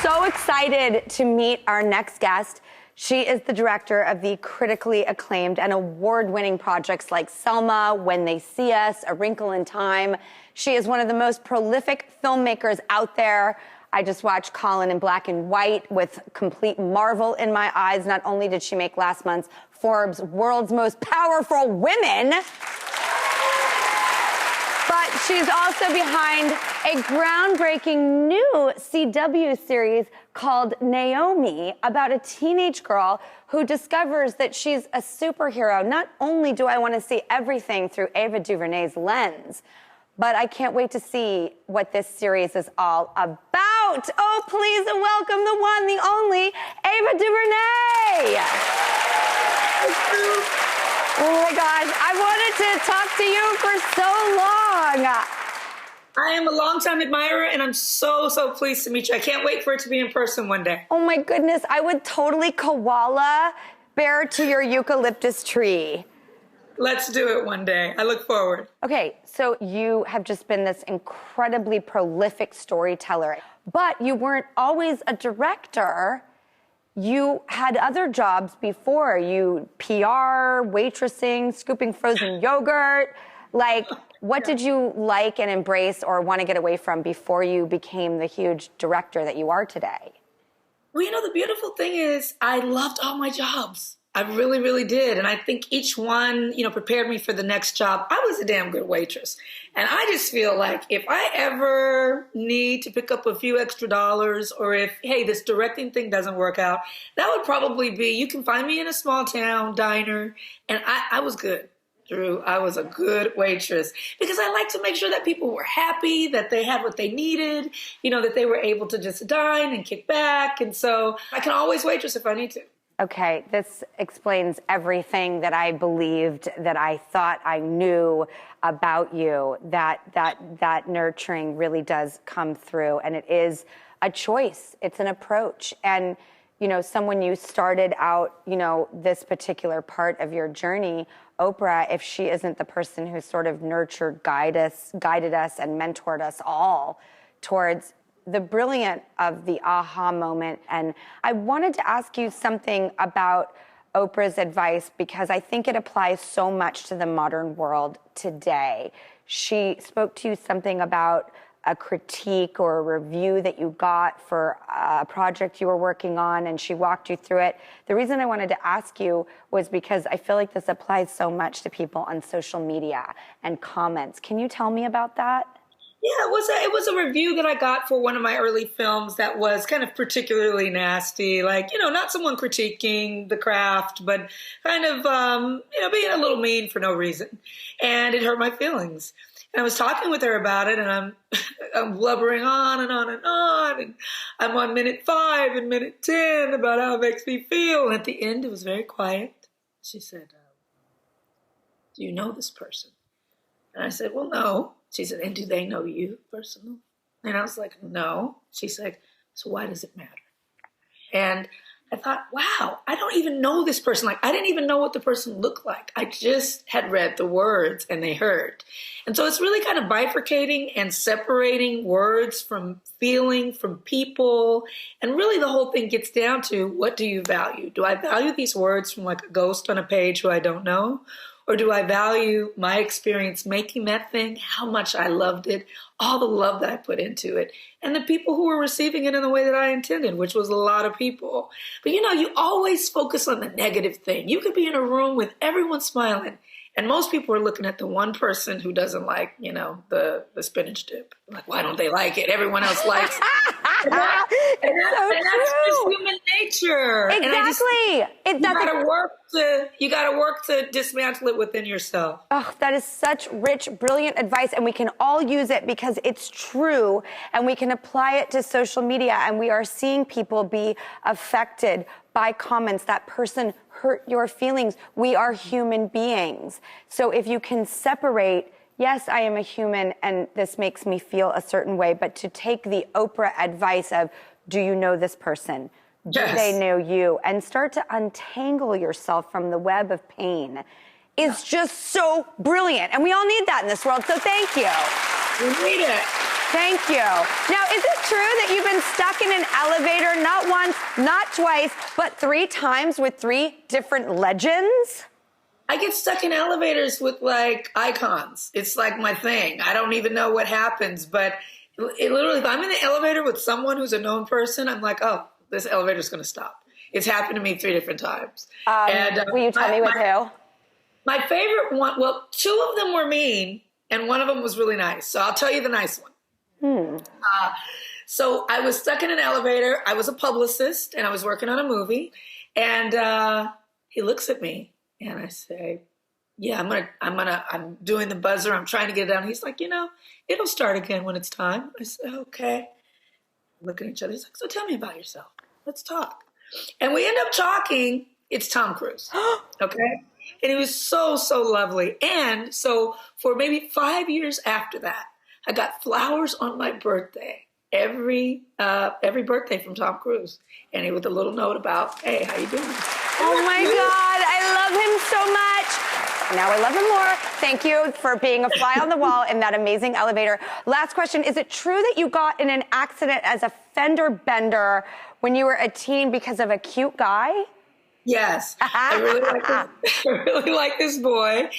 so excited to meet our next guest. She is the director of the critically acclaimed and award-winning projects like Selma, When They See Us, A Wrinkle in Time. She is one of the most prolific filmmakers out there. I just watched Colin in Black and White with complete marvel in my eyes. Not only did she make last month's Forbes World's Most Powerful Women, but she's also behind a groundbreaking new CW series called Naomi, about a teenage girl who discovers that she's a superhero. Not only do I want to see everything through Ava DuVernay's lens, but I can't wait to see what this series is all about. Oh, please welcome the one, the only, Ava DuVernay. Oh my gosh, I wanted to talk to you for so long. I am a longtime admirer, and I'm so pleased to meet you. I can't wait for it to be in person one day. Oh my goodness, I would totally koala bear to your eucalyptus tree. Let's do it one day. I look forward. Okay, so you have just been this incredibly prolific storyteller, but you weren't always a director. You had other jobs before. You PR, waitressing, scooping frozen yogurt. Like, what did you like and embrace or want to get away from before you became the huge director that you are today? Well, you know, the beautiful thing is I loved all my jobs. I really did. And I think each one, prepared me for the next job. I was a damn good waitress. And I just feel like if I ever need to pick up a few extra dollars, or if, hey, this directing thing doesn't work out, that would probably be, you can find me in a small town diner. And I was good, Drew. I was a good waitress because I like to make sure that people were happy, that they had what they needed, that they were able to just dine and kick back. And so I can always waitress if I need to. Okay, this explains everything that I believed, that I thought I knew about you, that nurturing really does come through, and it is a choice. It's an approach. And, someone you started out, this particular part of your journey, Oprah, if she isn't the person who sort of nurtured, guided us and mentored us all towards the brilliant of the aha moment. And I wanted to ask you something about Oprah's advice because I think it applies so much to the modern world today. She spoke to you something about a critique or a review that you got for a project you were working on, and she walked you through it. The reason I wanted to ask you was because I feel like this applies so much to people on social media and comments. Can you tell me about that? Yeah, it was a review that I got for one of my early films that was kind of particularly nasty, like, not someone critiquing the craft, but kind of, being a little mean for no reason. And it hurt my feelings. And I was talking with her about it, and I'm blubbering on and on and on. And I'm on minute 5 and minute 10 about how it makes me feel. And at the end, it was very quiet. She said, do you know this person? And I said, well, no. She said, and do they know you personally? And I was like, no. She said, so why does it matter? And I thought, wow, I don't even know this person. Like, I didn't even know what the person looked like. I just had read the words and they hurt. And so it's really kind of bifurcating and separating words from feeling, from people. And really the whole thing gets down to, what do you value? Do I value these words from like a ghost on a page who I don't know? Or do I value my experience making that thing, how much I loved it, all the love that I put into it, and the people who were receiving it in the way that I intended, which was a lot of people. But you always focus on the negative thing. You could be in a room with everyone smiling, and most people are looking at the one person who doesn't like, the spinach dip. Like, why don't they like it? Everyone else likes it. And that's just human nature. Exactly. You gotta work to dismantle it within yourself. Oh, that is such rich, brilliant advice, and we can all use it because it's true, and we can apply it to social media, and we are seeing people be affected by comments. That person hurt your feelings. We are human beings. So if you can separate, yes, I am a human and this makes me feel a certain way, but to take the Oprah advice of, do you know this person? Do they know you? And start to untangle yourself from the web of pain is just so brilliant. And we all need that in this world, so thank you. We need it. Thank you. Now, is it true that you've been stuck in an elevator not once, not twice, but 3 times with 3 different legends? I get stuck in elevators with like icons. It's like my thing. I don't even know what happens, but it literally, if I'm in the elevator with someone who's a known person, I'm like, oh, this elevator's going to stop. It's happened to me 3 different times. Will you tell me with who? My favorite one, well, 2 of them were mean, and one of them was really nice. So I'll tell you the nice one. So I was stuck in an elevator. I was a publicist, and I was working on a movie. And he looks at me, and I say, yeah, I'm doing the buzzer. I'm trying to get it down. He's like, it'll start again when it's time. I said, okay. Looking at each other. He's like, so tell me about yourself. Let's talk. And we end up talking. It's Tom Cruise. Okay. And he was so, so lovely. And so for maybe 5 years after that, I got flowers on my birthday. Every birthday from Tom Cruise. And with a little note about, hey, how you doing? Oh my God, I love him so much. Now I love him more. Thank you for being a fly on the wall in that amazing elevator. Last question, is it true that you got in an accident as a fender bender when you were a teen because of a cute guy? Yes, I really like this boy.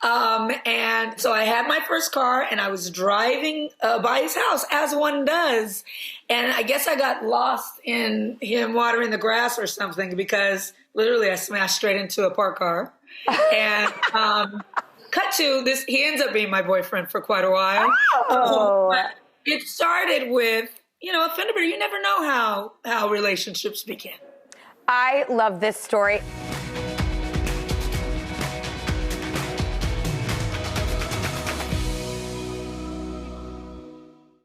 And so I had my first car and I was driving by his house, as one does. And I guess I got lost in him watering the grass or something, because literally I smashed straight into a parked car. And cut to this, he ends up being my boyfriend for quite a while. Oh. But it started with, a fender bender. You never know how relationships begin. I love this story.